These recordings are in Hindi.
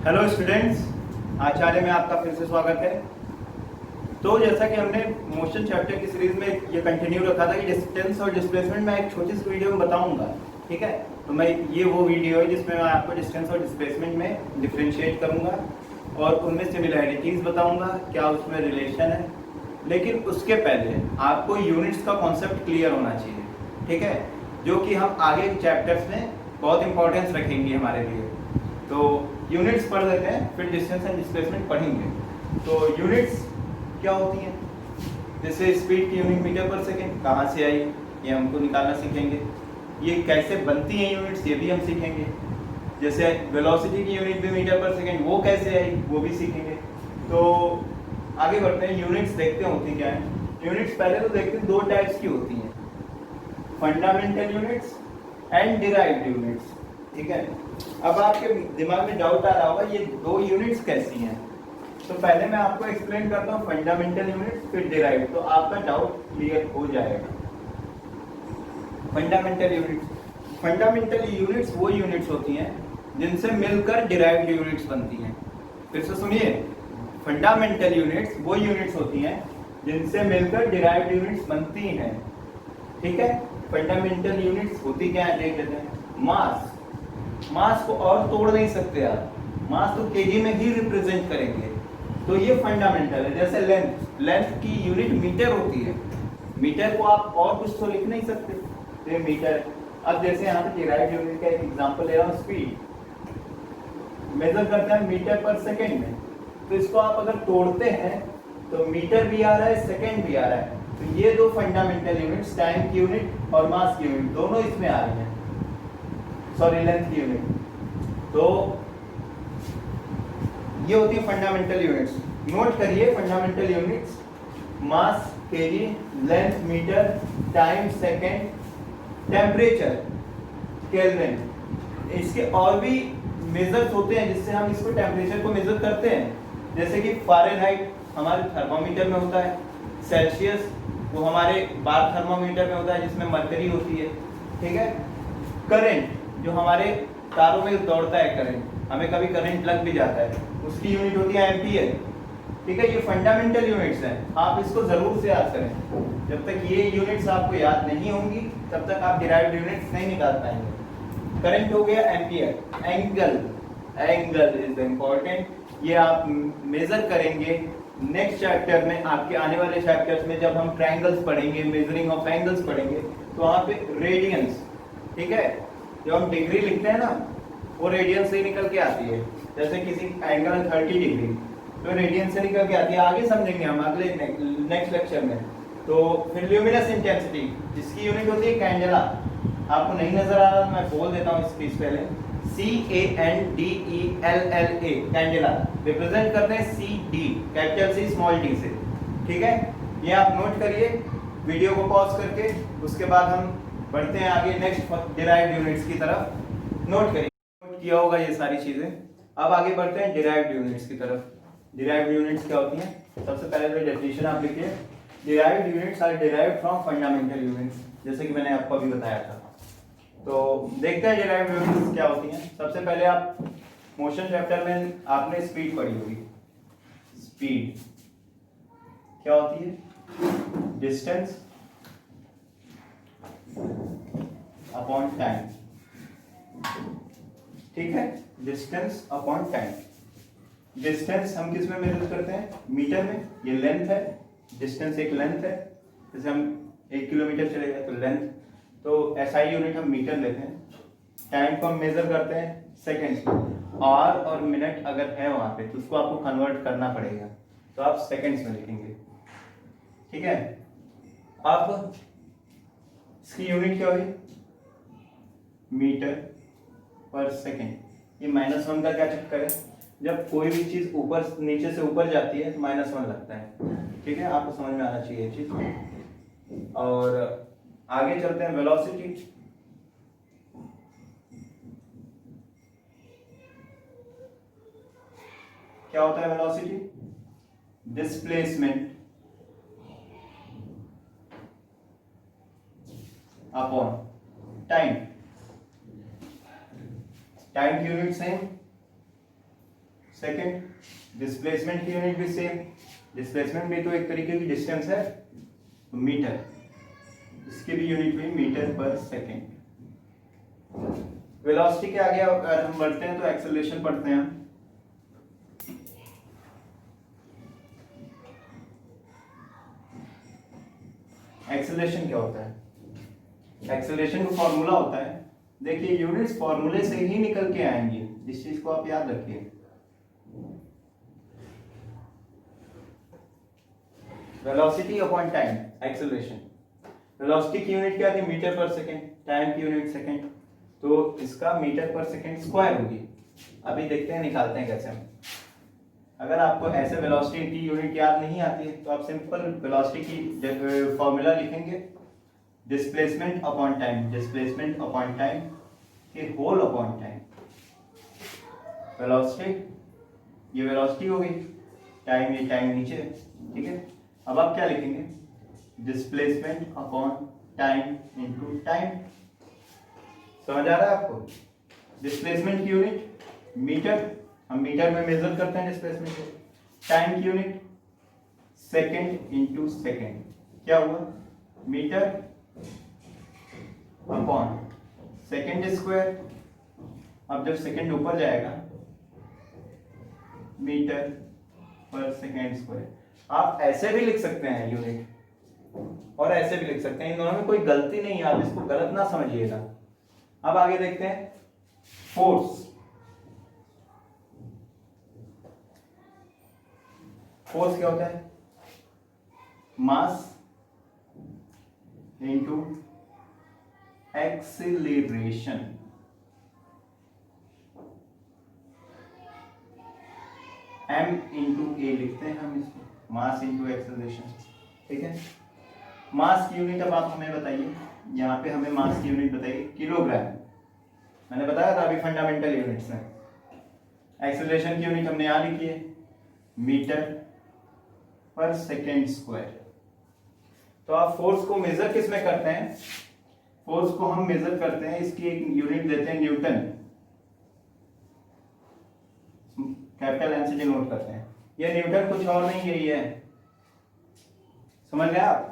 हेलो स्टूडेंट्स, आचार्य में आपका फिर से स्वागत है। तो जैसा कि हमने मोशन चैप्टर की सीरीज में ये कंटिन्यू रखा था कि डिस्टेंस और डिस्प्लेसमेंट मैं एक छोटी सी वीडियो में बताऊंगा, ठीक है। तो मैं ये वो वीडियो है जिसमें मैं आपको डिस्टेंस और डिस्प्लेसमेंट में डिफ्रेंशिएट करूंगा और उनमें सिमिलैरिटीज़ बताऊंगा, क्या उसमें रिलेशन है। लेकिन उसके पहले आपको यूनिट्स का कॉन्सेप्ट क्लियर होना चाहिए, ठीक है, जो कि हम आगे चैप्टर्स में बहुत इंपॉर्टेंस रखेंगे हमारे लिए। तो यूनिट्स पढ़ लेते हैं, फिर डिस्टेंस एंड डिस्प्लेसमेंट पढ़ेंगे। तो यूनिट्स क्या होती हैं? जैसे स्पीड की यूनिट मीटर पर सेकेंड कहाँ से आई, ये हमको निकालना सीखेंगे। ये कैसे बनती हैं यूनिट्स, ये भी हम सीखेंगे। जैसे वेलोसिटी की यूनिट भी मीटर पर सेकेंड, वो कैसे आई वो भी सीखेंगे। तो आगे बढ़ते हैं, यूनिट्स देखते हैं होती क्या है। यूनिट्स पहले तो देखते हैं, दो टाइप्स की होती हैं, fundamental units and derived units, ठीक है। अब आपके दिमाग में डाउट आ रहा होगा ये दो यूनिट्स कैसी हैं। तो पहले मैं आपको एक्सप्लेन करता हूँ फंडामेंटल यूनिट्स फिर डिराइव्ड, तो आपका डाउट क्लियर हो जाएगा। फंडामेंटल यूनिट्स वो यूनिट्स होती हैं जिनसे मिलकर डिराइव्ड यूनिट्स बनती हैं। फिर से सुनिए, फंडामेंटल यूनिट्स वो यूनिट्स होती हैं जिनसे मिलकर डिराइव्ड यूनिट्स बनती हैं, ठीक है। फंडामेंटल यूनिट्स होती क्या है देख लेते हैं। मास को और तोड़ नहीं सकते आप, मास तो केजी में ही रिप्रेजेंट करेंगे, तो ये फंडामेंटल है। जैसे लेंथ की यूनिट मीटर होती है, मीटर को आप और कुछ तो लिख नहीं सकते, तो ये मीटर है। अब जैसे यहाँ पे डिराइव्ड यूनिट का एक एग्जांपल ले रहा हूँ, स्पीड मेजर करते हैं मीटर पर सेकेंड में, तो इसको आप अगर तोड़ते हैं तो मीटर भी आ रहा है, सेकेंड भी आ रहा है। तो ये दो फंडामेंटल यूनिट्स, टाइम की यूनिट और मास की यूनिट, दोनों इसमें आ रही हैं, सॉरी लेंथ की यूनिट। तो ये होती है फंडामेंटल यूनिट्स। नोट करिए fundamental units, mass KG, length metre, time second, temperature kelvin. इसके और भी मेजर्स होते हैं जिससे हम इसको टेम्परेचर को मेजर करते हैं, जैसे कि फ़ारेनहाइट हमारे थर्मोमीटर में होता है, सेल्सियस वो हमारे बार थर्मोमीटर में होता है जिसमें मरकरी होती है, ठीक है। करंट जो हमारे तारों में दौड़ता है करंट, हमें कभी करंट लग भी जाता है, उसकी यूनिट होती है एम्पियर, ठीक है। ये फंडामेंटल यूनिट्स हैं, आप इसको जरूर से याद करें। जब तक ये यूनिट्स आपको याद नहीं होंगी तब तक आप डिराइव्ड यूनिट्स नहीं निकाल पाएंगे। करंट हो गया एम्पियर। एंगल इज इम्पोर्टेंट, ये आप मेजर करेंगे नेक्स्ट चैप्टर में, आपके आने वाले चैप्टर्स में जब हम ट्रायंगल्स पढ़ेंगे, मेजरिंग ऑफ एंगल्स पढ़ेंगे, तो वहाँ पे रेडियंस, ठीक है। जब हम डिग्री लिखते हैं ना, वो रेडियन से निकल के आती है। जैसे किसी एंगल 30 डिग्री, तो रेडियन से निकल के आती है, आगे समझेंगे हम अगले नेक्स्ट लेक्चर में। तो फिर ल्यूमिनस इंटेंसिटी, जिसकी यूनिट होती है कैंडेला। आपको नहीं नजर आ रहा, मैं बोल देता हूँ इसकी पहले, CANDELLA, कैंडेला रिप्रेजेंट करते हैं CD, capital C small d से, ठीक है। ये आप नोट करिए वीडियो को पॉज करके, उसके बाद हम बढ़ते हैं आगे नेक्स्ट डिराइव्ड यूनिट्स की तरफ। नोट करिए, नोट किया होगा ये सारी चीजें। अब आगे बढ़ते हैं डिराइव्ड यूनिट्स की तरफ। डिराइव्ड यूनिट्स क्या होती हैं? सबसे पहले तो डेफिनेशन आप लिखिए, derived units are derived from fundamental units, जैसे कि मैंने आपको अभी बताया था। तो देखते हैं डिराइव्ड यूनिट्स क्या होती हैं। सबसे पहले आप मोशन चैप्टर में आपने स्पीड पढ़ी होगी। स्पीड क्या होती है? डिस्टेंस अपॉन टाइम, ठीक है। Distance upon time. डिस्टेंस हम किस में मेजर करते हैं? मीटर में। ये लेंथ है, डिस्टेंस एक लेंथ है। जैसे हम 1 किलोमीटर चले गए तो लेंथ, तो SI यूनिट हम मीटर लेते हैं। टाइम को हम मेजर करते हैं सेकेंड्स में। आवर और मिनट अगर है वहां पे तो उसको आपको कन्वर्ट करना पड़ेगा, तो आप सेकेंड्स में लिखेंगे, ठीक है। अब इसकी यूनिट क्या हुई? मीटर पर सेकेंड। ये -1 का क्या चक्कर है? जब कोई भी चीज ऊपर नीचे से ऊपर जाती है तो -1 लगता है, ठीक है। आपको समझ में आना चाहिए ये चीज। और आगे चलते हैं, वेलोसिटी। क्या होता है velocity? Displacement upon time. Time की यूनिट सेम, सेकेंड। डिस्प्लेसमेंट की यूनिट भी सेम, डिस्प्लेसमेंट भी तो एक तरीके की डिस्टेंस है, तो मीटर, इसकी भी यूनिट हुई मीटर पर सेकेंड। वेलोसिटी के आगे अगर हम बढ़ते हैं तो एक्सेलरेशन पढ़ते हैं हम। एक्सेलरेशन क्या होता है? एक्सेलरेशन का फॉर्मूला होता है, देखिए यूनिट्स फॉर्मूले से ही निकल के आएंगी, इस चीज को आप याद रखिए। Velocity upon time, acceleration. Velocity की यूनिट क्या थी? मीटर पर सेकेंड, टाइम की यूनिट सेकेंड, तो इसका मीटर पर सेकेंड स्क्वायर होगी। अभी देखते हैं निकालते हैं कैसे हम। अगर आपको ऐसे वेलोसिटी की यूनिट याद नहीं आती है तो आप सिंपल वेलोसिटी की फॉर्मूला लिखेंगे, displacement upon time, displacement upon time के होल अपॉन टाइम। वेलोसिटी, ये वेलोसिटी हो गई, टाइम ये टाइम नीचे, ठीक है। अब आप क्या लिखेंगे? Displacement upon time into time. समझ आ रहा है आपको? डिस्प्लेसमेंट की यूनिट मीटर, हम मीटर में मेजर करते हैं डिस्प्लेसमेंट को। टाइम की यूनिट सेकेंड इनटू सेकेंड, क्या हुआ? Metre upon second square. अब जब सेकेंड ऊपर जाएगा, मीटर पर सेकेंड स्क्वायर। आप ऐसे भी लिख सकते हैं यूनिट, और ऐसे भी लिख सकते हैं, इन दोनों में कोई गलती नहीं है, आप इसको गलत ना समझिएगा। अब आगे देखते हैं फोर्स। फोर्स क्या होता है? Mass into acceleration. m into A लिखते हैं हम इसको, मास इंटू एक्सेलरेशन, ठीक है। मास की यूनिट अब आप हमें बताइए, यहाँ पे हमें मास की यूनिट बताइए, किलोग्राम। मैंने बताया था अभी फंडामेंटल यूनिट्स में। एक्सेलरेशन की यूनिट हमने यहाँ लिखी है, मीटर पर सेकेंड स्क्वायर। तो आप फोर्स को मेजर किस में करते हैं? फोर्स को हम मेजर करते हैं, इसकी एक यूनिट देते हैं न्यूटन, कैपिटल एन से डिनोट करते हैं। ये न्यूटन कुछ और नहीं, यही है, समझ गए आप?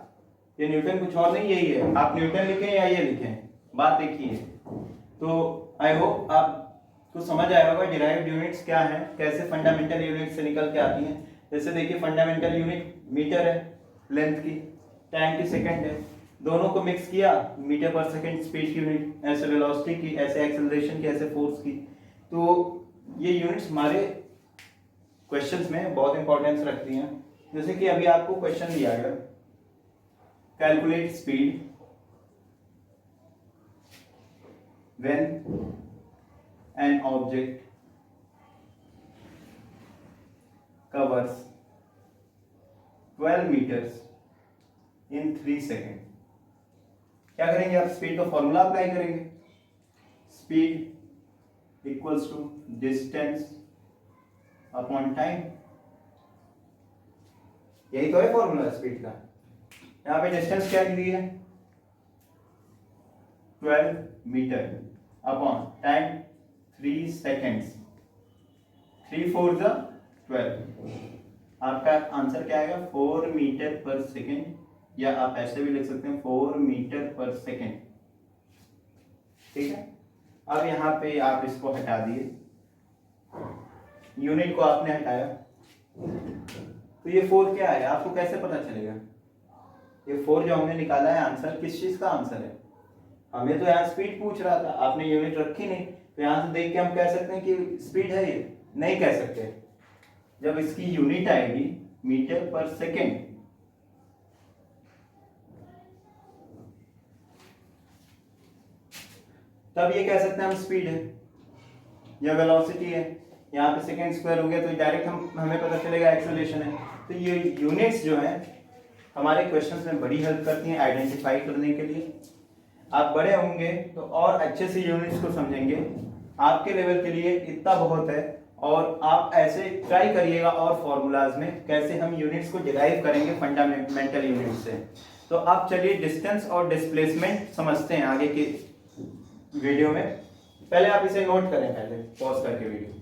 ये न्यूटन कुछ और नहीं, यही है। आप न्यूटन लिखें या ये लिखें, बात एक ही है। तो आई होप आपको समझ आया होगा डिराइव्ड यूनिट्स क्या है, कैसे फंडामेंटल यूनिट से निकल के आती हैं। जैसे देखिए फंडामेंटल यूनिट मीटर है लेंथ की, टाइम की सेकंड है, दोनों को मिक्स किया, मीटर पर सेकंड स्पीड की यूनिट, ऐसे वेलोसिटी की, ऐसे एक्सेलरेशन की, ऐसे फोर्स की। तो ये यूनिट्स हमारे क्वेश्चंस में बहुत इंपॉर्टेंस रखती हैं। जैसे कि अभी आपको क्वेश्चन दिया गया, calculate speed when an object covers 12 meters in 3 seconds। क्या करेंगे आप? स्पीड का फॉर्मूला अप्लाई करेंगे, speed equals to distance upon time. यही तो है फॉर्मूला स्पीड का। यहाँ पे डिस्टेंस क्या दी है? 12 मीटर अपॉन टाइम 3 seconds, 3 4 जा 12। आपका आंसर क्या आएगा? 4 मीटर पर सेकेंड, या आप ऐसे भी लिख सकते हैं 4 मीटर पर सेकेंड, ठीक है। अब यहाँ पे आप इसको हटा दिए, यूनिट को आपने हटाया, तो ये 4 क्या है आपको कैसे पता चलेगा? ये 4 जो हमने निकाला है आंसर, किस चीज का आंसर है? हमें तो यहाँ स्पीड पूछ रहा था, आपने यूनिट रखी नहीं, तो यहाँ से देख के हम कह सकते हैं कि स्पीड है ये? नहीं कह सकते। जब इसकी यूनिट आएगी मीटर पर सेकेंड, तब ये कह सकते हैं हम स्पीड है या वेलोसिटी है। यहाँ पे सेकेंड स्क्वायर हो गया तो डायरेक्ट हमें पता चलेगा एक्सेलरेशन है। तो ये यूनिट्स जो है हमारे क्वेश्चंस में बड़ी हेल्प करती हैं आइडेंटिफाई करने के लिए। आप बड़े होंगे तो और अच्छे से यूनिट्स को समझेंगे, आपके लेवल के लिए इतना बहुत है। और आप ऐसे ट्राई करिएगा और फॉर्मूलाज में कैसे हम यूनिट्स को डिराइव करेंगे फंडामेंटल यूनिट से। तो आप चलिए डिस्टेंस और डिस्प्लेसमेंट समझते हैं आगे के वीडियो में। पहले आप इसे नोट करें, पहले पॉज करके वीडियो।